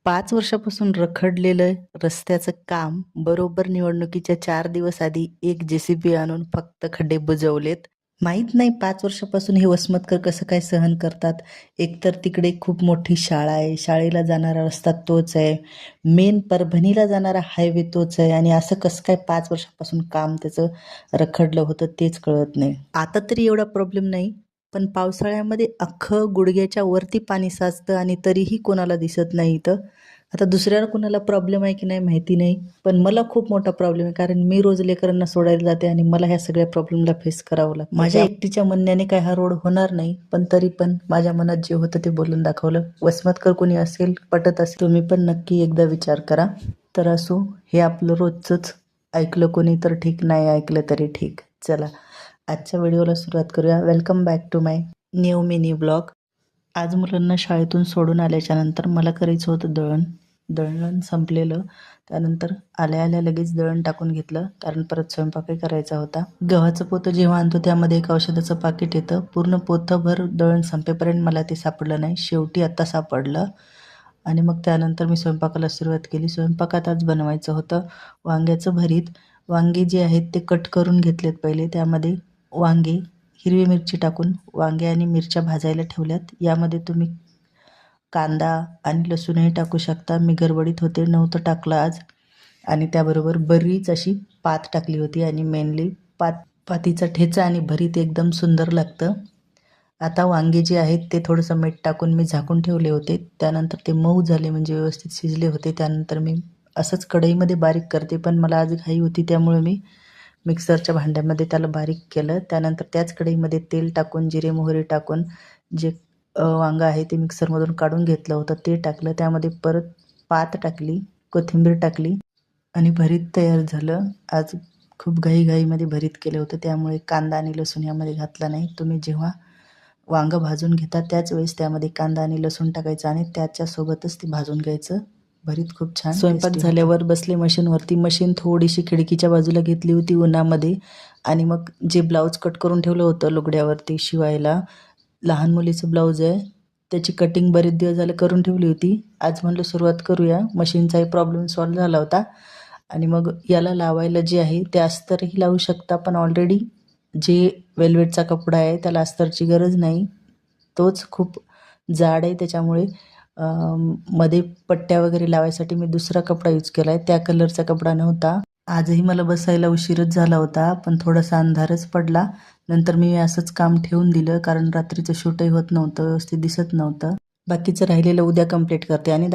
5 वर्षापासून रखडलेलं रस्त्याचं काम बरोबर निवडणुकीच्या 4 दिवस आधी एक जे-सी-बी आणून फक्त खड्डे बुजवलेत. माहीत नाही 5 वर्षापासून हे वसमतकर कसं काय सहन करतात. एकतर तिकडे खूप मोठी शाळा आहे, शाळेला जाणारा रस्ता तोच आहे, मेन परभणीला जाणारा हायवे तोच आहे आणि असं कसं काय 5 वर्षापासून काम त्याचं रखडलं होतं तेच कळत नाही. आता तरी एवढा प्रॉब्लेम नाही, पण पावसाळ्यामध्ये अख्खं गुडघ्याच्या वरती पाणी साचतं आणि तरीही कोणाला दिसत नाही इथं. आता दुसऱ्याला कुणाला प्रॉब्लेम आहे की नाही माहिती नाही, पण मला खूप मोठा प्रॉब्लेम आहे कारण मी रोज लेकरांना सोडायला जाते आणि मला ह्या सगळ्या प्रॉब्लेमला फेस करावं लागतं. माझ्या एकटीच्या म्हणण्याने काय हा रोड होणार नाही, पण तरी पण माझ्या मनात जे होतं ते बोलून दाखवलं. वसमतकर कोणी असेल, पटत असेल, तुम्ही पण नक्की एकदा विचार करा. तर असो, हे आपलं रोजचंच. ऐकलं कोणी तर ठीक, नाही ऐकलं तरी ठीक. चला आजच्या व्हिडिओला सुरुवात करूया. Welcome back to my new mini blog. आज मुलांना शाळेतून सोडून आल्याच्या नंतर मला करायचं होतं दळण संपलेलं. त्यानंतर आल्या आल्या लगेच दळण टाकून घेतलं कारण परत स्वयंपाकही करायचा होता. गव्हाचं पोतं जेव्हा आणतो त्यामध्ये एक औषधाचं पाकिट येतं. पूर्ण पोतभर दळण संपेपर्यंत मला ते सापडलं नाही. शेवटी आत्ता सापडलं आणि मग त्यानंतर मी स्वयंपाकाला सुरुवात केली. स्वयंपाकात आज बनवायचं होतं वांग्याचं भरीत. वांगे जे आहेत ते कट करून घेतलेत पहिले. त्यामध्ये वांगे, हिरवी मिरची टाकून वांगे आणि मिरच्या भाजायला ठेवल्यात. यामध्ये तुम्ही कांदा आणि लसूणही टाकू शकता. मी गडबडीत होते, नव्हतं टाकलं आज. आणि त्याबरोबर बरीच अशी पात टाकली होती आणि मेनली पातीचा ठेचा आणि भरीत एकदम सुंदर लागतं. आता वांगे जे आहेत ते थोडंसं मीठ टाकून मी झाकून ठेवले होते. त्यानंतर ते मऊ झाले, म्हणजे व्यवस्थित शिजले होते. त्यानंतर मी असंच कढईमध्ये बारीक करते, पण मला आज घाई होती त्यामुळे मी मिक्सरच्या भांड्यामध्ये त्याला बारीक केलं. त्यानंतर त्याच कढईमध्ये तेल टाकून, जिरे मोहरी टाकून जे वांगं आहे ते मिक्सरमधून काढून घेतलं होतं ते टाकलं. त्यामध्ये परत पात टाकली, कोथिंबीर टाकली आणि भरीत तयार झालं. आज खूप घाईमध्ये भरीत केलं होतं त्यामुळे कांदा आणि लसूण यामध्ये घातला नाही. तुम्ही जेव्हा वांगं भाजून घेता त्याच वेळेस त्यामध्ये कांदा आणि लसूण टाकायचं आणि त्याच्यासोबतच ते भाजून घ्यायचं. भरीत खूप छान. स्वयंपाक झाल्यावर बसले मशीनवरती. मशीन थोडीशी खिडकीच्या बाजूला घेतली होती उन्हामध्ये आणि मग जे ब्लाऊज कट करून ठेवलं होतं लुगड्यावरती शिवायला, लहान मुलीचं ब्लाऊज आहे, त्याची कटिंग बरेच दिवस झाले करून ठेवली होती. आज म्हणलं सुरुवात करूया. मशीनचाही प्रॉब्लेम सॉल्व्ह झाला होता आणि मग याला लावायला जे आहे ते अस्तरही लावू शकता, पण ऑलरेडी जे वेल्वेटचा कपडा आहे त्याला अस्तरची गरज नाही. तोच खूप जाड आहे त्याच्यामुळे मध्ये पट्ट्या वगैरे लावायसाठी मी दुसरा कपडा यूज केला आहे. त्या कलरचा कपडा नव्हता. आजही मला बसायला उशीरच झाला होता, पण थोडासा अंधारच पडला. नंतर मी असंच काम ठेवून दिलं कारण रात्रीचं शूटही होत नव्हतं, व्यवस्थित दिसत नव्हतं. बाकीचं राहिलेलं उद्या कंप्लीट करते आणि